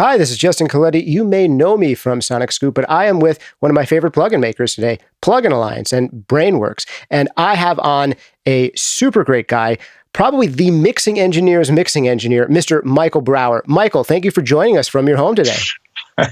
Hi, this is Justin Coletti. You may know me from Sonic Scoop, but I am with one of my favorite plugin makers today, Plugin Alliance and Brainworx. And I have on a super great guy, probably the mixing engineer's mixing engineer, Mr. Michael Brauer. Michael, thank you for joining us from your home today.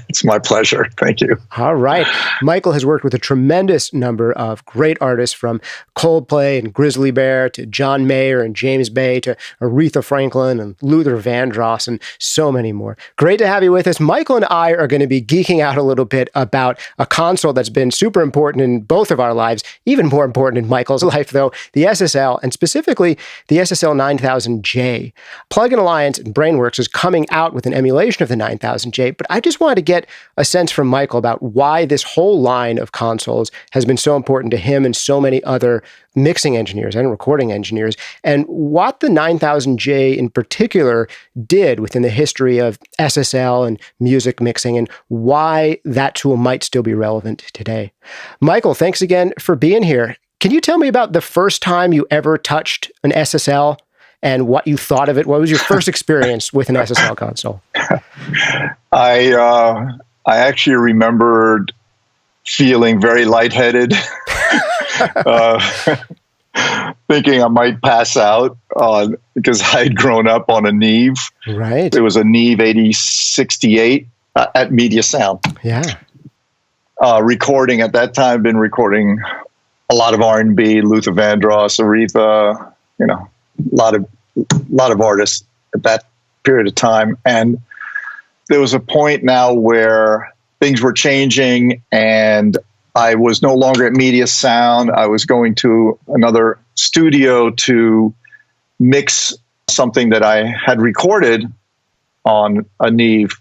It's my pleasure. Thank you. All right. Michael has worked with a tremendous number of great artists, from Coldplay and Grizzly Bear to John Mayer and James Bay to Aretha Franklin and Luther Vandross and so many more. Great to have you with us. Michael and I are going to be geeking out a little bit about a console that's been super important in both of our lives, even more important in Michael's life, though, the SSL, and specifically the SSL 9000J. Plugin Alliance and Brainworx is coming out with an emulation of the 9000J, but I just wanted to get a sense from Michael about why this whole line of consoles has been so important to him and so many other mixing engineers and recording engineers, and what the 9000J in particular did within the history of SSL and music mixing, and why that tool might still be relevant today. Michael, thanks again for being here. Can you tell me about the first time you ever touched an SSL and what you thought of it? What was your first experience with an SSL console? I actually remembered feeling very lightheaded, thinking I might pass out because I had grown up on a Neve. Right. It was a Neve 8068 at Media Sound. Yeah. Recording at that time, been recording a lot of R&B, Luther Vandross, Aretha, a lot of artists at that period of time. And there was a point now where things were changing and I was no longer at Media Sound. I was going to another studio to mix something that I had recorded on a Neve.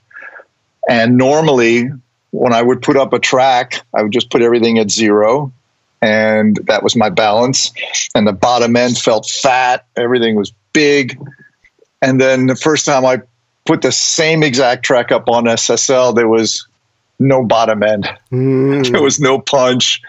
And normally when I would put up a track, I would just put everything at 0. And that was my balance. And the bottom end felt fat. Everything was big. And then the first time I put the same exact track up on SSL, there was no bottom end. There was no punch.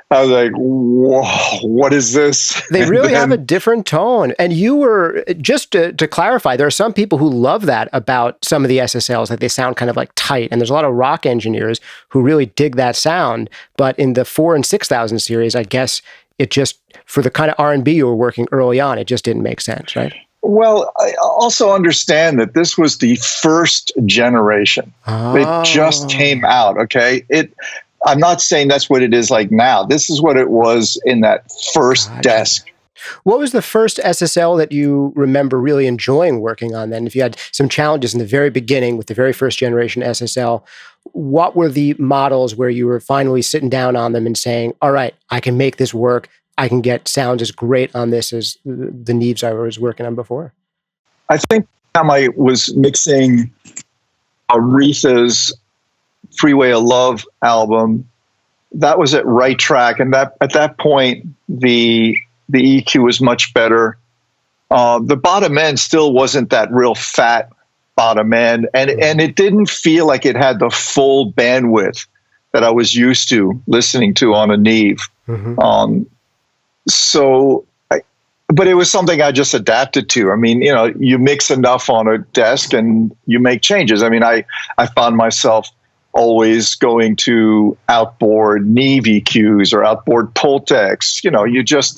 I was like, whoa, what is this? They really have a different tone. And you were, just to clarify, there are some people who love that about some of the SSLs, that they sound kind of like tight. And there's a lot of rock engineers who really dig that sound. But in the 4 and 6000 series, I guess it just, for the kind of R&B you were working early on, it just didn't make sense, right? Well, I also understand that this was the first generation. Oh. It just came out, okay? I'm not saying that's what it is like now. This is what it was in that first desk. What was the first SSL that you remember really enjoying working on then? If you had some challenges in the very beginning with the very first generation SSL, what were the models where you were finally sitting down on them and saying, all right, I can make this work. I can get sounds as great on this as the Neves I was working on before? I think I was mixing Aretha's Freeway of Love album. That was at Right Track, and at that point the EQ was much better. The bottom end still wasn't that real fat bottom end, and it didn't feel like it had the full bandwidth that I was used to listening to on a Neve. Mm-hmm. But it was something I just adapted to. I mean, you mix enough on a desk and you make changes. I mean, I found myself always going to outboard Neve EQs or outboard Pultecs.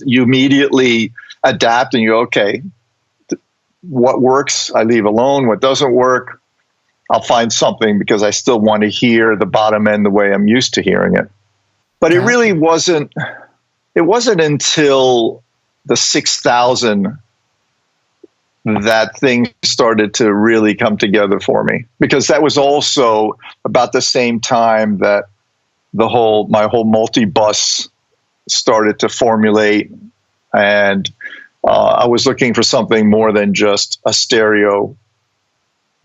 You immediately adapt and you go, okay, what works, I leave alone. What doesn't work, I'll find something, because I still want to hear the bottom end the way I'm used to hearing it. But it really wasn't until the 6000 that things started to really come together for me, because that was also about the same time that my whole multibus started to formulate, and I was looking for something more than just a stereo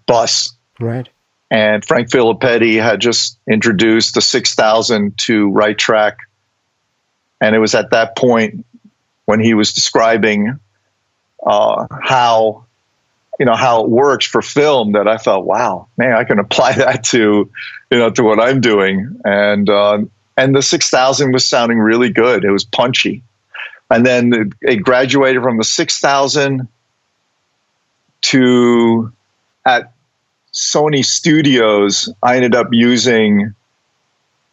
bus. Right. And Frank Filippetti had just introduced the 6000 to Right Track, and it was at that point when he was describing how it works for film that I thought, wow, man, I can apply that to what I'm doing. And the 6000 was sounding really good. It was punchy. And then it graduated from the 6000 to, at Sony Studios, I ended up using,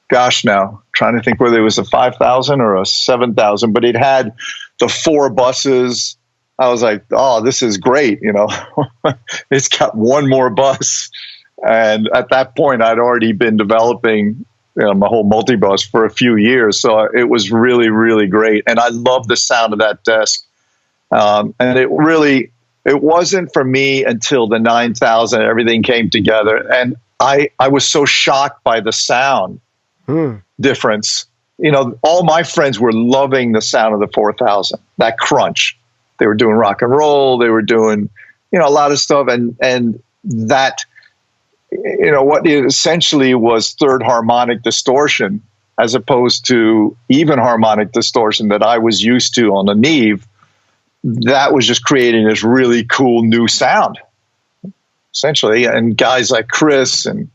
gosh, now trying to think whether it was a 5,000 or a 7,000, but it had the 4 buses. I was like, oh, this is great. It's got one more bus. And at that point, I'd already been developing my whole Multibus for a few years. So it was really, really great. And I love the sound of that desk. And it wasn't for me until the 9,000, everything came together. And I was so shocked by the sound difference. All my friends were loving the sound of the 4,000, that crunch. They were doing rock and roll. They were doing, a lot of stuff. And that, what it essentially was third harmonic distortion, as opposed to even harmonic distortion that I was used to on the Neve, that was just creating this really cool new sound, essentially. And guys like Chris and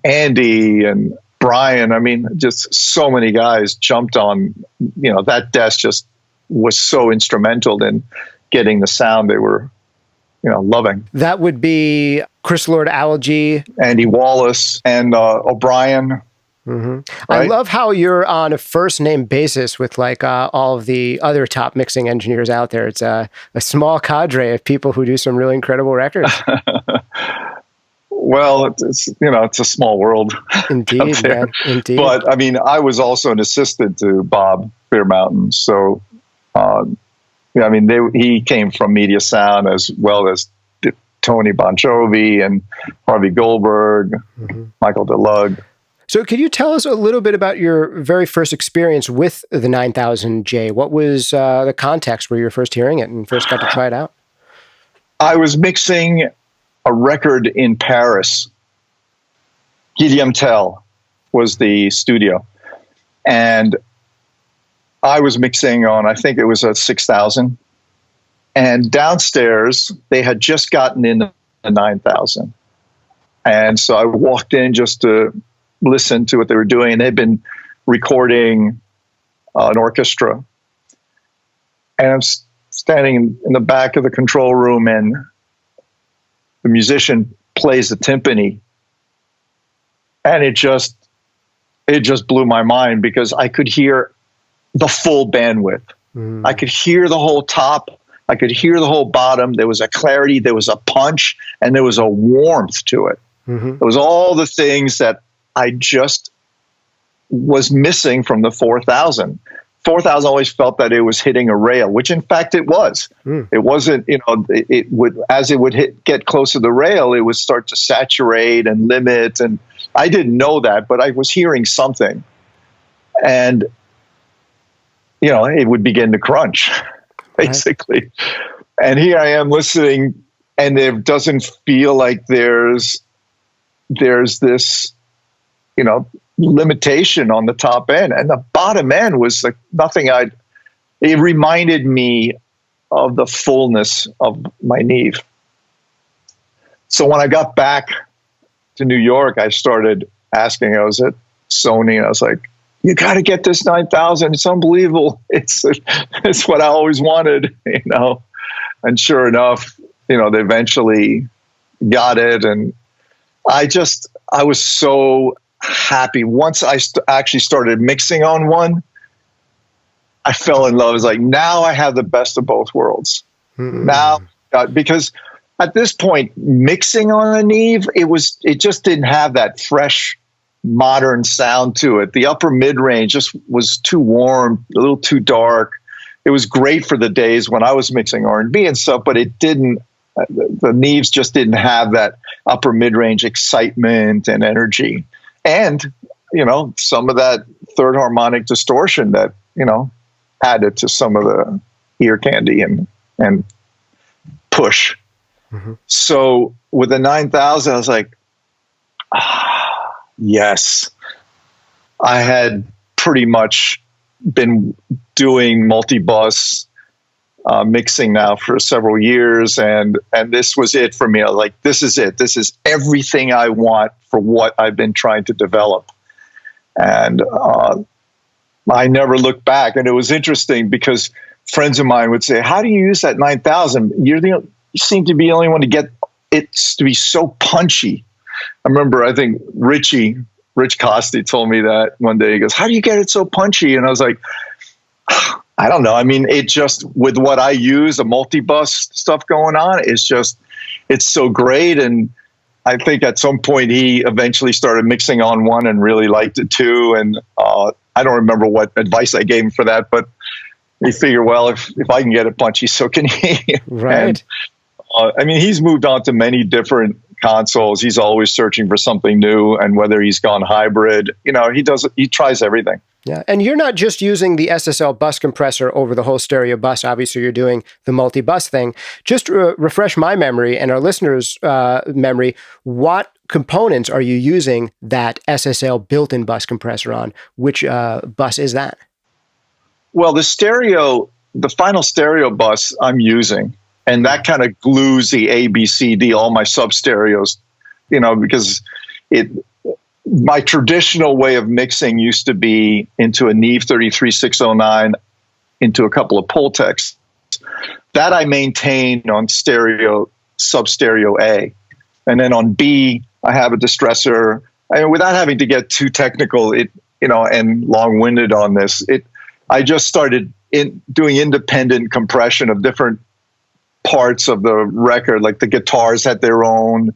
Andy and Brian, I mean, just so many guys jumped on, that desk just was so instrumental in getting the sound they were, loving. That would be Chris Lord-Alge, Andy Wallace, and O'Brien. Mm-hmm. Right? I love how you're on a first name basis with all of the other top mixing engineers out there. It's a small cadre of people who do some really incredible records. Well, it's a small world. Indeed, man. Indeed. But I mean, I was also an assistant to Bob Fairmountain. So, he came from Media Sound as well as Tony Bon Jovi and Harvey Goldberg, Michael DeLug. So could you tell us a little bit about your very first experience with the 9000J? What was the context where you were first hearing it and first got to try it out? I was mixing a record in Paris. Guillaume Tell was the studio. And I was mixing on, I think it was a 6000. And downstairs, they had just gotten in the 9000. And so I walked in just to listen to what they were doing. And they'd been recording an orchestra. And I'm standing in the back of the control room, and the musician plays the timpani. And it just blew my mind because I could hear the full bandwidth. I could hear the whole top. I could hear the whole bottom. There was a clarity, there was a punch, and there was a warmth to it. It was all the things that I just was missing from the 4000. 4000 always felt that it was hitting a rail, which in fact it was. It wasn't, it would, as it would get close to the rail, it would start to saturate and limit. And I didn't know that, but I was hearing something. And, it would begin to crunch, basically. Right. And here I am listening, and it doesn't feel like there's this, limitation on the top end, and the bottom end was like nothing. It reminded me of the fullness of my Neve. So when I got back to New York, I started asking. I was at Sony, and I was like, "You got to get this 9000. It's unbelievable. It's what I always wanted." And sure enough, they eventually got it, and I was so happy. Once I actually started mixing on one, I fell in love. It's like, now I have the best of both worlds. Now, because at this point, mixing on a Neve, it just didn't have that fresh, modern sound to it. The upper mid-range just was too warm, a little too dark. It was great for the days when I was mixing R&B and stuff, but it didn't. The Neves just didn't have that upper mid-range excitement and energy. And, some of that third harmonic distortion that, added to some of the ear candy and push. So with the 9000, I was like, yes. I had pretty much been doing multibus mixing now for several years, and this was it for me. I was like, this is it. This is everything I want for what I've been trying to develop. And I never looked back. And it was interesting because friends of mine would say, "How do you use that 9000? You seem to be the only one to get it's to be so punchy. I remember, I think Rich Costi told me that one day. He goes, "How do you get it so punchy?" And I was like, I don't know. I mean, it just, with what I use, the Multibus stuff going on, it's so great. And I think at some point he eventually started mixing on one and really liked it too. And I don't remember what advice I gave him for that, but he figured, well, if I can get it punchy, so can he. Right. And, I mean, he's moved on to many different consoles. He's always searching for something new. And whether he's gone hybrid, he tries everything. Yeah. And you're not just using the SSL bus compressor over the whole stereo bus. Obviously, you're doing the multi-bus thing. Just to refresh my memory and our listeners' memory, what components are you using that SSL built-in bus compressor on? Which bus is that? Well, the final stereo bus I'm using, and that kind of glues the A, B, C, D, all my sub stereos, because my traditional way of mixing used to be into a Neve 33609, into a couple of Pultecs. That I maintain on sub stereo A. And then on B, I have a distressor. I mean, without having to get too technical, and long-winded on this, I just started doing independent compression of different parts of the record. Like the guitars had their own,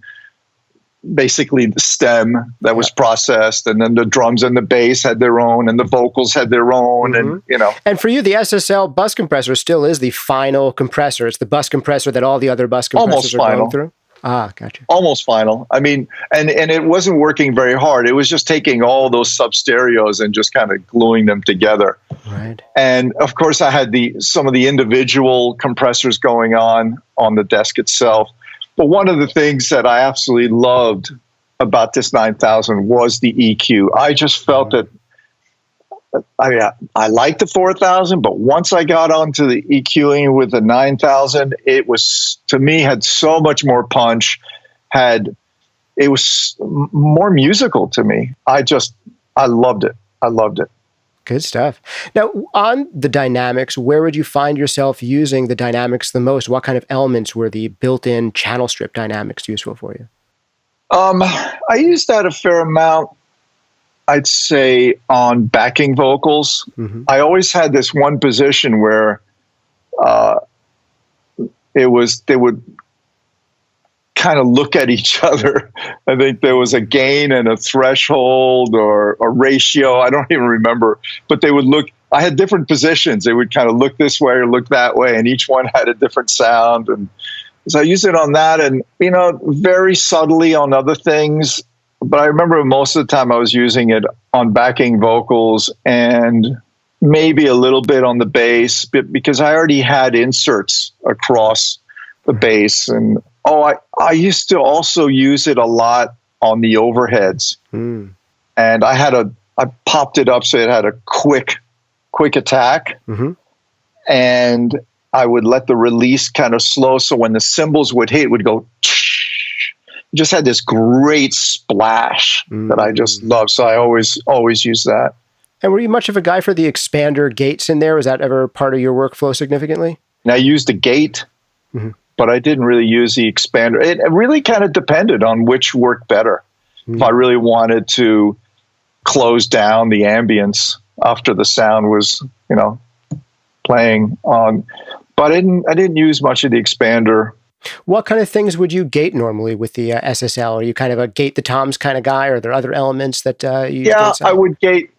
basically the stem that was processed, and then the drums and the bass had their own, and the vocals had their own, mm-hmm. And for you, the SSL bus compressor still is the final compressor. It's the bus compressor that all the other bus compressors are going through. Ah, gotcha. Almost final. I mean, and it wasn't working very hard. It was just taking all those sub stereos and just kind of gluing them together. Right. And of course, I had some of the individual compressors going on the desk itself. But one of the things that I absolutely loved about this 9000 was the EQ. I just felt that, I liked the 4000, but once I got onto the EQing with the 9000, it was, to me, had so much more punch. It was more musical to me. I loved it. I loved it. Good stuff. Now, on the dynamics, where would you find yourself using the dynamics the most? What kind of elements were the built-in channel strip dynamics useful for you? I used that a fair amount, I'd say, on backing vocals. Mm-hmm. I always had this one position where they would kind of look at each other. I think there was a gain and a threshold or a ratio. I don't even remember, but they would look. I had different positions. They would kind of look this way or look that way, and each one had a different sound. And so I used it on that, and very subtly on other things. But I remember most of the time I was using it on backing vocals and maybe a little bit on the bass, because I already had inserts across the bass. And I used to also use it a lot on the overheads. And I popped it up so it had a quick attack. Mm-hmm. And I would let the release kind of slow, so when the cymbals would hit, it would go, it just had this great splash that I just loved. So I always use that. And were you much of a guy for the expander gates in there? Was that ever part of your workflow significantly? And I used the gate. Mm-hmm. But I didn't really use the expander. It really kind of depended on which worked better. Mm. If I really wanted to close down the ambience after the sound was, playing on. But I didn't use much of the expander. What kind of things would you gate normally with the SSL? Are you kind of a gate the toms kind of guy, or are there other elements that you? Yeah, I would gate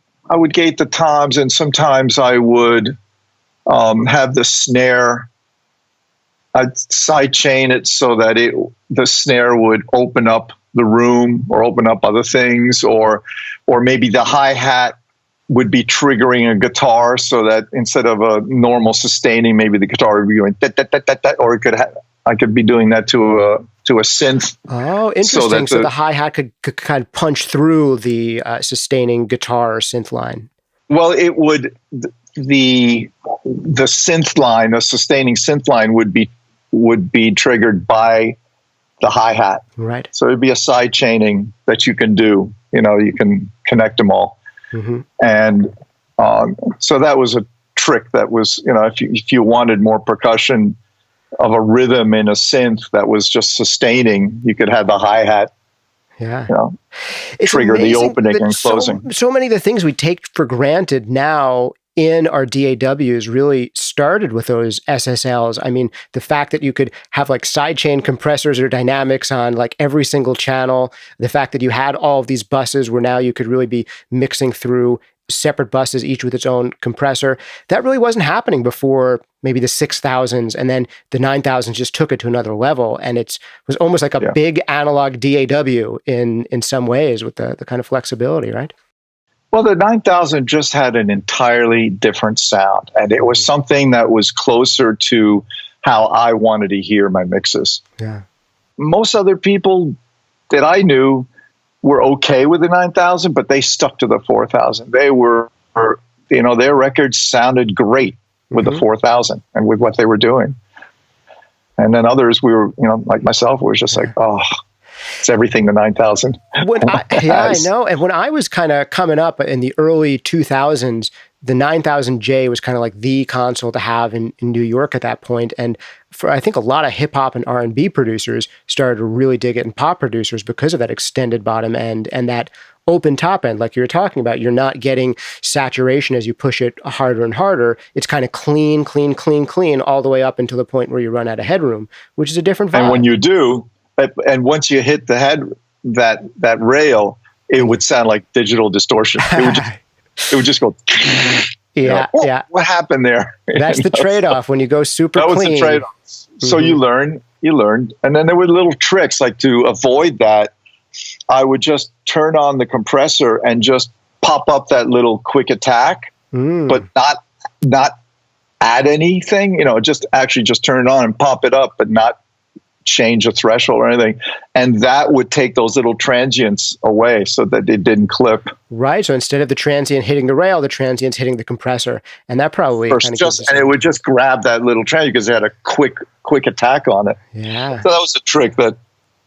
the toms, and sometimes I would have the snare. I'd sidechain it so that the snare would open up the room or open up other things, or maybe the hi-hat would be triggering a guitar, so that instead of a normal sustaining, maybe the guitar would be going da, da, da, da, da, or I could be doing that to a synth. Oh, interesting. So the hi-hat could kind of punch through the sustaining guitar or synth line. Well, it would, the synth line, a sustaining synth line would be triggered by the hi-hat. Right. So it'd be a side chaining that you can do. You can connect them all. Mm-hmm. And so that was a trick that was, if you wanted more percussion, a rhythm in a synth that was just sustaining. You could have the hi-hat, Yeah. It's trigger the opening and closing. So many of the things we take for granted now in our DAWs really started with those SSLs. I mean, the fact that you could have like sidechain compressors or dynamics on like every single channel, the fact that you had all of these buses where now you could really be mixing through separate buses, each with its own compressor. That really wasn't happening before maybe the 6000s, and then the 9000s just took it to another level. And it was almost like a big analog DAW in some ways with the kind of flexibility, right? Well, the 9000 just had an entirely different sound, and it was something that was closer to how I wanted to hear my mixes. Yeah. Most other people that I knew were okay with the 9000, but they stuck to the 4000. They were, their records sounded great with the 4000 and with what they were doing. And then others, we were, like myself, was just like, oh, it's everything the 9000. I know. And when I was kind of coming up in the early 2000s, the 9000J was kind of like the console to have in New York at that point. And for, I think, a lot of hip hop and R&B producers started to really dig it, and pop producers, because of that extended bottom end and that open top end, like you were talking about. You're not getting saturation as you push it harder and harder. It's kind of clean, all the way up until the point where you run out of headroom, which is a different vibe. And when you do, and once you hit the head, that rail, it would sound like digital distortion. It would just go. Yeah. What happened there? That's the trade-off when you go super clean. That was the trade-off. So you learned. And then there were little tricks, like to avoid that, I would just turn on the compressor and just pop up that little quick attack, but not add anything, just turn it on and pop it up, but not change a threshold or anything. And that would take those little transients away so that it didn't clip. Right. So instead of the transient hitting the rail, the transient's hitting the compressor. And that probably and it would just grab that little transient because it had a quick attack on it. Yeah. So that was a trick that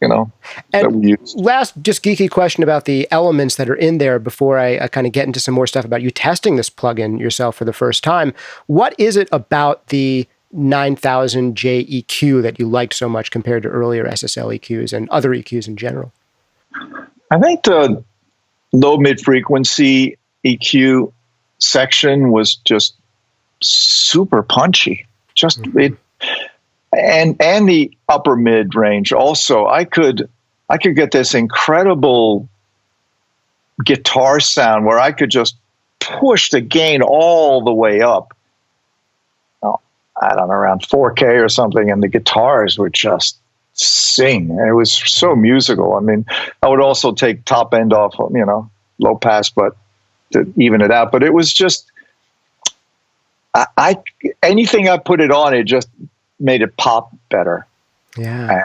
that we used. Last, just geeky question about the elements that are in there before I kind of get into some more stuff about you testing this plugin yourself for the first time. What is it about the 9000J EQ that you liked so much compared to earlier SSL EQs and other EQs in general? I think the low mid frequency EQ section was just super punchy. And the upper mid range also. I could get this incredible guitar sound where I could just push the gain all the way up. I don't know, around 4K or something, and the guitars would just sing. And it was so musical. I mean, I would also take top end off, low pass, but to even it out. But it was just, anything I put it on, it just made it pop better. Yeah.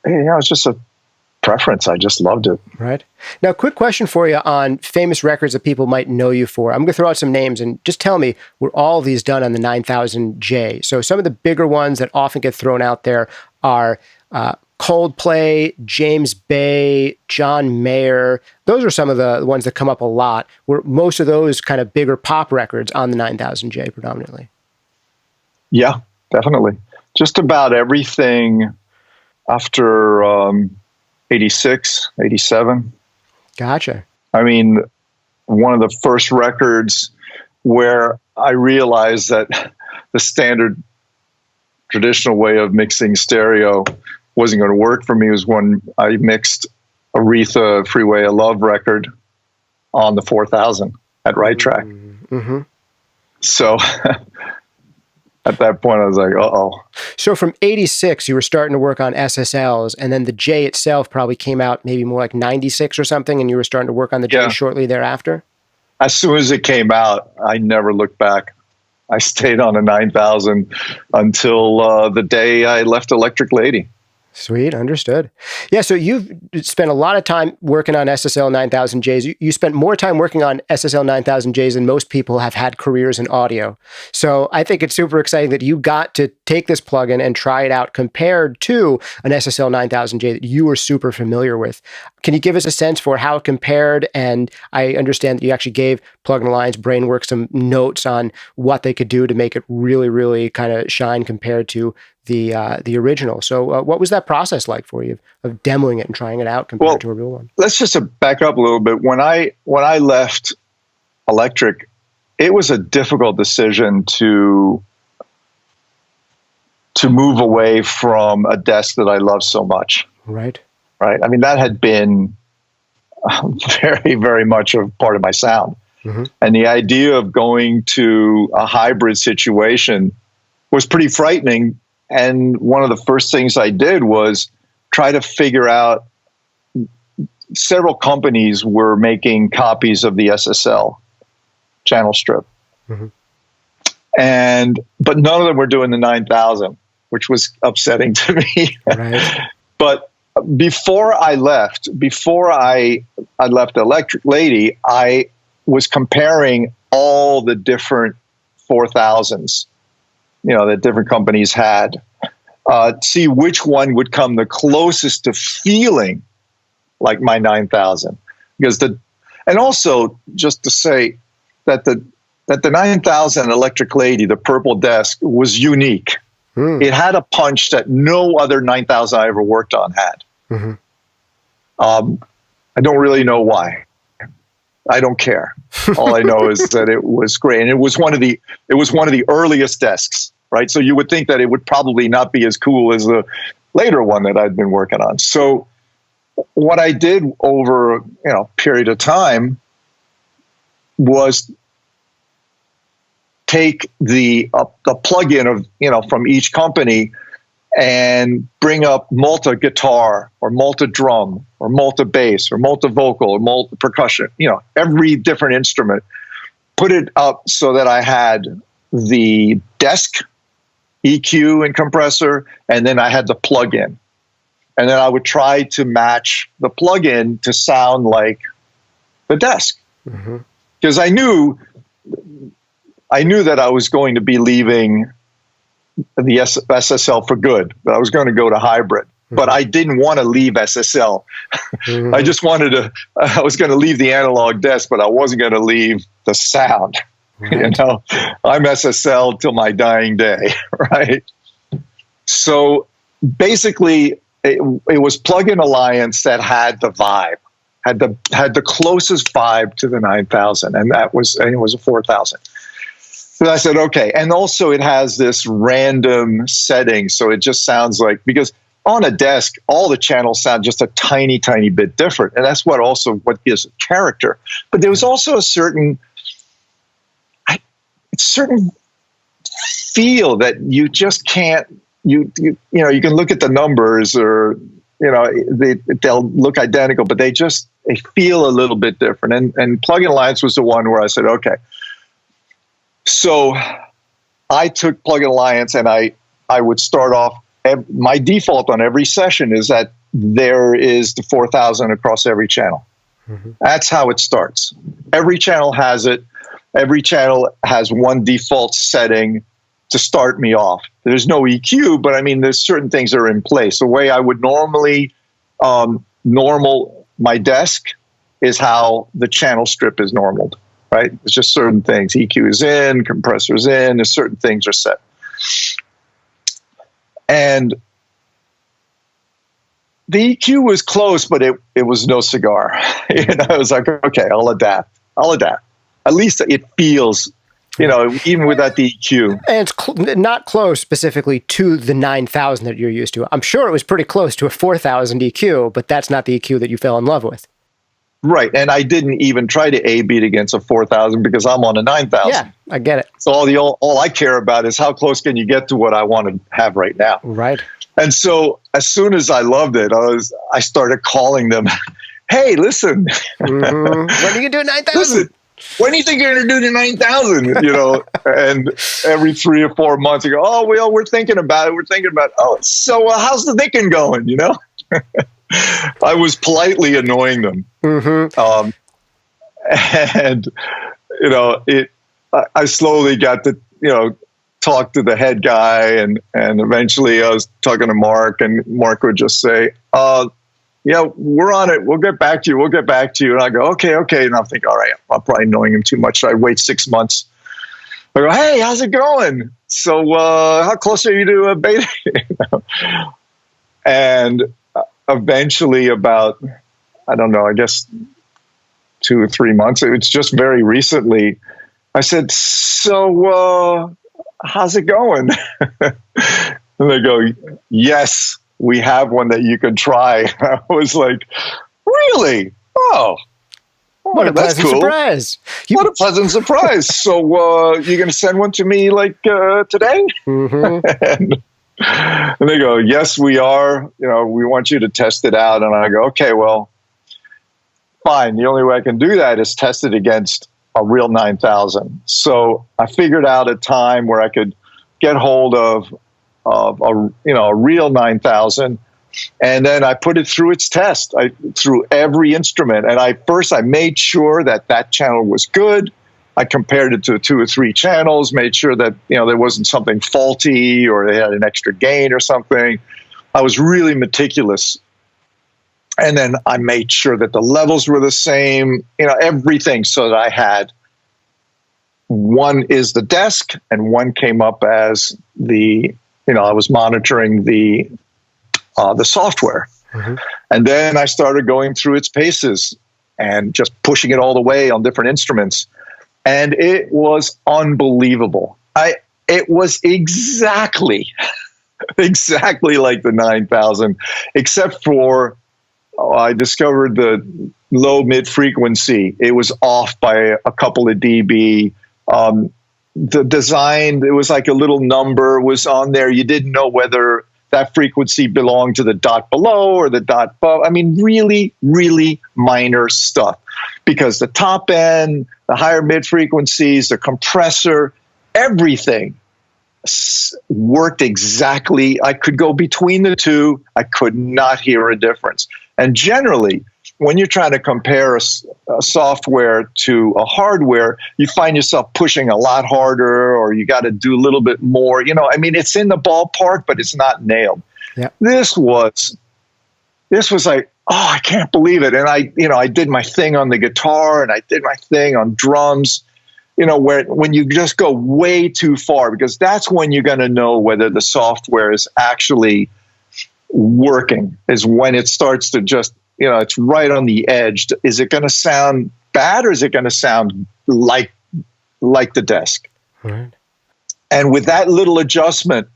It's just a preference. I just loved it. Right. Now, quick question for you on famous records that people might know you for. I'm going to throw out some names and just tell me, were all of these done on the 9000J? So some of the bigger ones that often get thrown out there are Coldplay, James Bay, John Mayer. Those are some of the ones that come up a lot. Were most of those kind of bigger pop records on the 9000J predominantly? Yeah, definitely. Just about everything after 86, 87. Gotcha. I mean, one of the first records where I realized that the standard traditional way of mixing stereo wasn't going to work for me was when I mixed Aretha Freeway of Love record on the 4000 at Right Track. Mm-hmm. So at that point, I was like, uh-oh. So from 86, you were starting to work on SSLs, and then the J itself probably came out maybe more like 96 or something, and you were starting to work on the J shortly thereafter? As soon as it came out, I never looked back. I stayed on a 9000 until the day I left Electric Lady. Sweet. Understood. Yeah. So you've spent a lot of time working on SSL 9000Js. You spent more time working on SSL 9000Js than most people have had careers in audio. So I think it's super exciting that you got to take this plugin and try it out compared to an SSL 9000J that you were super familiar with. Can you give us a sense for how it compared? And I understand that you actually gave Plugin Alliance Brainworx some notes on what they could do to make it really, really kind of shine compared to the original. So what was that process like for you of demoing it and trying it out compared to a real one? Let's just back up a little bit. When I left Electric, it was a difficult decision to move away from a desk that I love so much. Right. I mean, that had been very, very much a part of my sound. Mm-hmm. And the idea of going to a hybrid situation was pretty frightening. And one of the first things I did was try to figure out, several companies were making copies of the SSL channel strip. Mm-hmm. But none of them were doing the 9000, which was upsetting to me. Right. But before I left Electric Lady, I was comparing all the different 4000s, that different companies had, see which one would come the closest to feeling like my 9000. And also just to say that the 9000 Electric Lady, the purple desk, was unique. It had a punch that no other 9000 I ever worked on had. Mm-hmm. I don't really know why. I don't care. All I know is that it was great, and it was one of the earliest desks, right? So you would think that it would probably not be as cool as the later one that I'd been working on. So what I did over a period of time was take the plug-in of from each company and bring up multi-guitar or multi-drum or multi-bass or multi-vocal or multi-percussion, every different instrument, put it up so that I had the desk, EQ and compressor, and then I had the plug-in. And then I would try to match the plug-in to sound like the desk. Because I knew that I was going to be leaving the SSL for good. I was going to go to hybrid, but I didn't want to leave SSL. I just I was going to leave the analog desk, but I wasn't going to leave the sound. Right. I'm SSL till my dying day, right? So basically, it was Plugin Alliance that had the vibe, had the closest vibe to the 9000, and it was a 4000. So I said, okay. And also it has this random setting. So it just sounds like, because on a desk, all the channels sound just a tiny, tiny bit different. And that's what gives it character. But there was also a certain feel that you just can't, you can look at the numbers or, they'll look identical, but they feel a little bit different. And Plugin Alliance was the one where I said, okay. So I took Plugin Alliance and I would start off, my default on every session is that there is the 4000 across every channel. Mm-hmm. That's how it starts. Every channel has it. Every channel has one default setting to start me off. There's no EQ, but I mean, there's certain things that are in place. The way I would normally normal my desk is how the channel strip is normaled. Right? It's just certain things. EQ is in, compressor's in, there's certain things are set. And the EQ was close, but it was no cigar. I was like, okay, I'll adapt. At least it feels, even without the EQ. And it's not close specifically to the 9000 that you're used to. I'm sure it was pretty close to a 4000 EQ, but that's not the EQ that you fell in love with. Right, and I didn't even try to A-beat against a 4000 because I'm on a 9000. Yeah, I get it. So all I care about is how close can you get to what I want to have right now. Right. And so as soon as I loved it, I started calling them, hey, listen. Mm-hmm. When are you going to do 9000? Listen, when do you think you're going to do the 9,000? And every 3 or 4 months, you go, oh, well, we're thinking about it. Oh, so how's the thinking going? I was politely annoying them. Mm-hmm. And, I slowly got to, talk to the head guy, and eventually I was talking to Mark, and Mark would just say, yeah, we're on it. We'll get back to you. And I go, okay. And I'm thinking, all right, I'm probably annoying him too much. So I wait 6 months. I go, hey, how's it going? So how close are you to a beta? And eventually about, I don't know, I guess 2 or 3 months, it's just very recently, I said, so how's it going? And they go, yes, we have one that you can try. I was like, really? Oh, what a pleasant surprise. What a pleasant surprise. So you're going to send one to me like today? Mm-hmm. and they go, yes, we are. We want you to test it out. And I go, okay, well, fine. The only way I can do that is test it against a real 9,000. So I figured out a time where I could get hold of a real 9,000, and then I put it through its test. Through every instrument, and I made sure that channel was good. I compared it to 2 or 3 channels, made sure that there wasn't something faulty or they had an extra gain or something. I was really meticulous. And then I made sure that the levels were the same, everything, so that I had one is the desk and one came up as I was monitoring the software. Mm-hmm. And then I started going through its paces and just pushing it all the way on different instruments. And it was unbelievable. It was exactly like the 9,000, except for I discovered the low mid frequency. It was off by a couple of dB. The design, it was like a little number was on there. You didn't know whether that frequency belonged to the dot below or the dot above. I mean, really, really minor stuff, because the top end, the higher mid frequencies, the compressor, everything worked exactly. I could go between the two. I could not hear a difference. And generally, when you're trying to compare a software to a hardware, you find yourself pushing a lot harder, or you got to do a little bit more. It's in the ballpark, but it's not nailed. Yeah. This was like, oh, I can't believe it. And I did my thing on the guitar, and I did my thing on drums. When you just go way too far, because that's when you're going to know whether the software is actually working, is when it starts to just, it's right on the edge. Is it going to sound bad, or is it going to sound like the desk? Right. And with that little adjustment,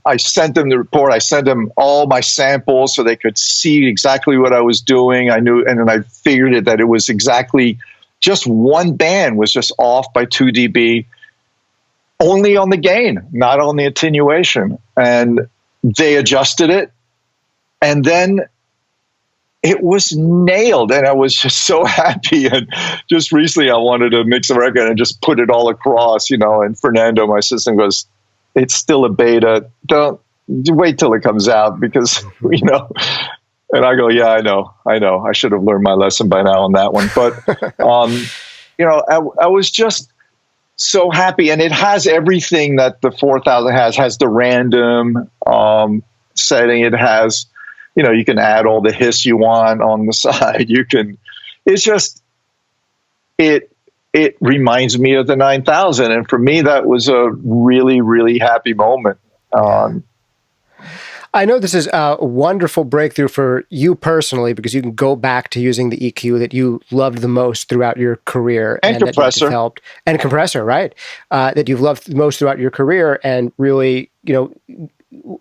I sent them the report. I sent them all my samples so they could see exactly what I was doing. I knew, and then I figured it that it was exactly just one band was just off by 2 dB, only on the gain, not on the attenuation. And they adjusted it, and then it was nailed, and I was just so happy. And just recently I wanted to mix a record and just put it all across, and Fernando, my assistant, goes, it's still a beta. Don't wait till it comes out, because, and I go, yeah, I know. I should have learned my lesson by now on that one. But, I was just so happy. And it has everything that the 4000 has the random setting. It has, you can add all the hiss you want on the side. It reminds me of the 9000. And for me, that was a really, really happy moment. I know this is a wonderful breakthrough for you personally, because you can go back to using the EQ that you loved the most throughout your career. And compressor. That you developed, and compressor, right? That you've loved most throughout your career, and really,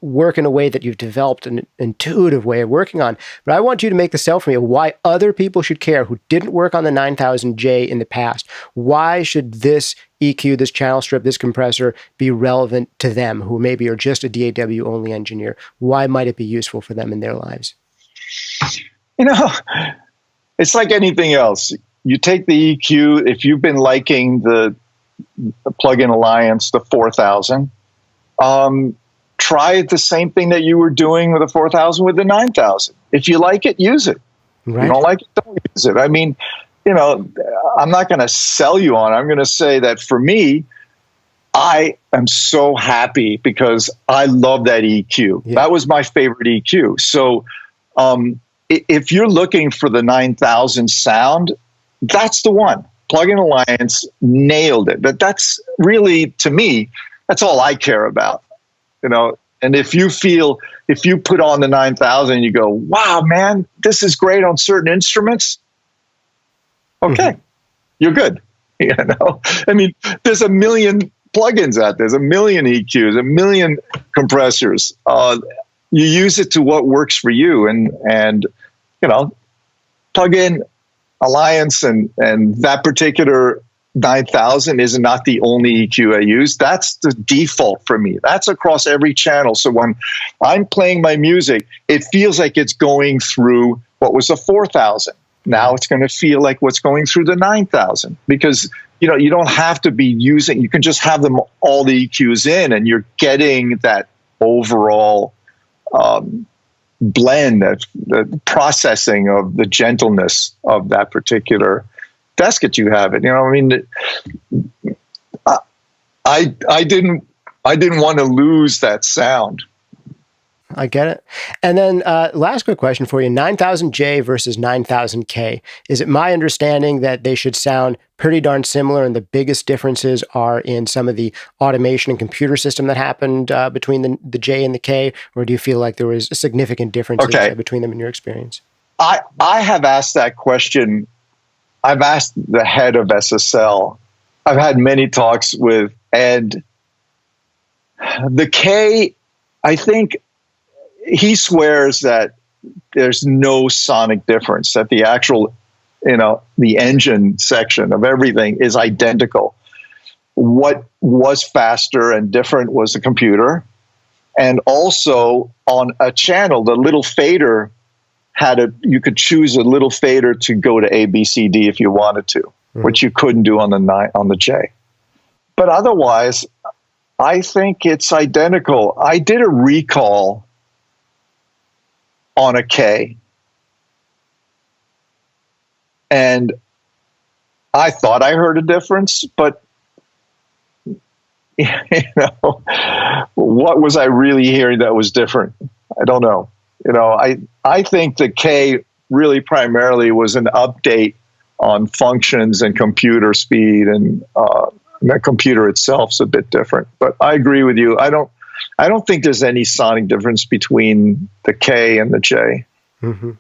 work in a way that you've developed an intuitive way of working on. But I want you to make the sell for me of why other people should care who didn't work on the 9000J in the past. Why should this EQ, this channel strip, this compressor be relevant to them who maybe are just a DAW only engineer? Why might it be useful for them in their lives? It's like anything else. you take the EQ. If you've been liking the Plug-in Alliance, the 4000, try the same thing that you were doing with the 4000 with the 9000. If you like it, use it. Right. If you don't like it, don't use it. I mean, I'm not going to sell you on it. I'm going to say that for me, I am so happy because I love that EQ. Yeah. That was my favorite EQ. So if you're looking for the 9000 sound, that's the one. Plug-in Alliance nailed it. But that's really, to me, that's all I care about. And if you put on the 9000 and you go, wow, man, this is great on certain instruments, okay, you're good. I mean, there's a million plugins out there. There's a million EQs, a million compressors. You use it to what works for you, and Plug-in Alliance and that particular 9000 is not the only EQ I use. That's the default for me. That's across every channel. So when I'm playing my music, it feels like it's going through what was a 4000. Now it's going to feel like what's going through the 9000 because you don't have to be using. You can just have them all the EQs in, and you're getting that overall blend, the processing of the gentleness of that particular desk that you have. I didn't want to lose that sound. I get it. And then last quick question for you, 9000J versus 9000K. Is it my understanding that they should sound pretty darn similar and the biggest differences are in some of the automation and computer system that happened between the J and the K? Or do you feel like there was significant differences between them in your experience? I have asked that question. I've asked the head of SSL. I've had many talks with Ed. The K, I think, he swears that there's no sonic difference, that the actual, the engine section of everything is identical. What was faster and different was the computer. And also on a channel, the little fader you could choose a little fader to go to A, B, C, D if you wanted to, which you couldn't do on the J. But otherwise, I think it's identical. I did a recall on a K, and I thought I heard a difference, but what was I really hearing that was different? I don't know. I think the K really primarily was an update on functions and computer speed, and the computer itself's a bit different. But I agree with you. I don't think there's any sonic difference between the K and the J. Mm-hmm.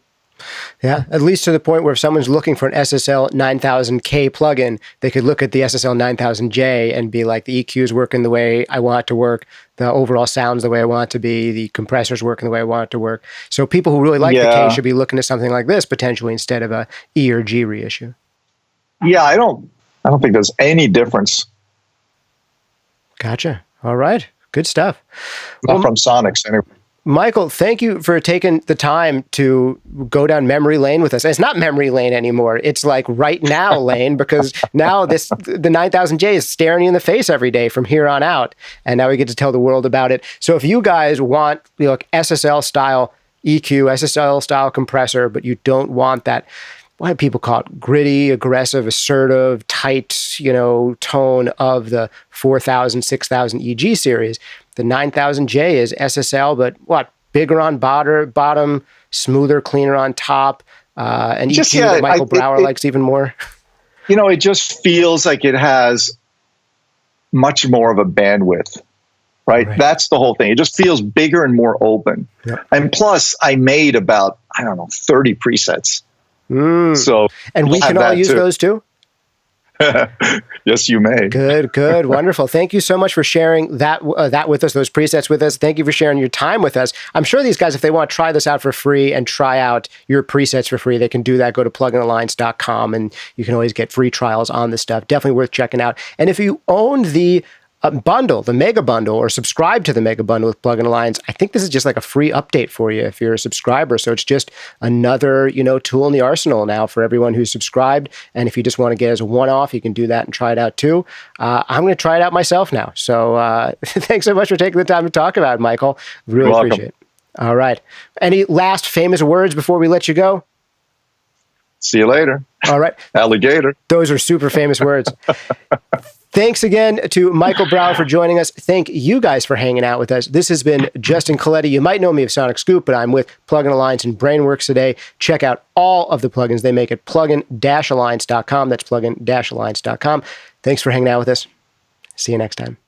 Yeah, at least to the point where if someone's looking for an SSL 9000K plugin, they could look at the SSL 9000J and be like, the EQ is working the way I want it to work, the overall sound's the way I want it to be, the compressor's working the way I want it to work. So people who really like the K should be looking at something like this potentially instead of a E or G reissue. Yeah, I don't think there's any difference. Gotcha. All right. Good stuff. Not from Sonics, anyway. Michael, thank you for taking the time to go down memory lane with us. It's not memory lane anymore. It's like right now lane, because now the 9000J is staring you in the face every day from here on out. And now we get to tell the world about it. So if you guys want SSL style EQ, SSL style compressor, but you don't want that, what do people call it? Gritty, aggressive, assertive, tight, tone of the 4000, 6000 EG series. The 9000J is SSL, but bigger on bottom, smoother, cleaner on top, and EQ that Michael Brauer likes even more. It just feels like it has much more of a bandwidth, right? That's the whole thing. It just feels bigger and more open. Yep. And plus, I made about, 30 presets. So, and we can all use those too? Yes, you may. Good, wonderful. Thank you so much for sharing that with us, those presets with us. Thank you for sharing your time with us. I'm sure these guys, if they want to try this out for free and try out your presets for free, they can do that. Go to pluginalliance.com and you can always get free trials on this stuff. Definitely worth checking out. And if you own the bundle, the Mega Bundle, or subscribe to the Mega Bundle with Plugin Alliance, I think this is just like a free update for you if you're a subscriber. So it's just another, tool in the arsenal now for everyone who's subscribed. And if you just want to get as a one-off, you can do that and try it out too. I'm going to try it out myself now. So thanks so much for taking the time to talk about it, Michael. Really appreciate it. All right. Any last famous words before we let you go? See you later. All right. Alligator. Those are super famous words. Thanks again to Michael Brauer for joining us. Thank you guys for hanging out with us. This has been Justin Coletti. You might know me of Sonic Scoop, but I'm with Plugin Alliance and Brainworx today. Check out all of the plugins they make at plugin-alliance.com. That's plugin-alliance.com. Thanks for hanging out with us. See you next time.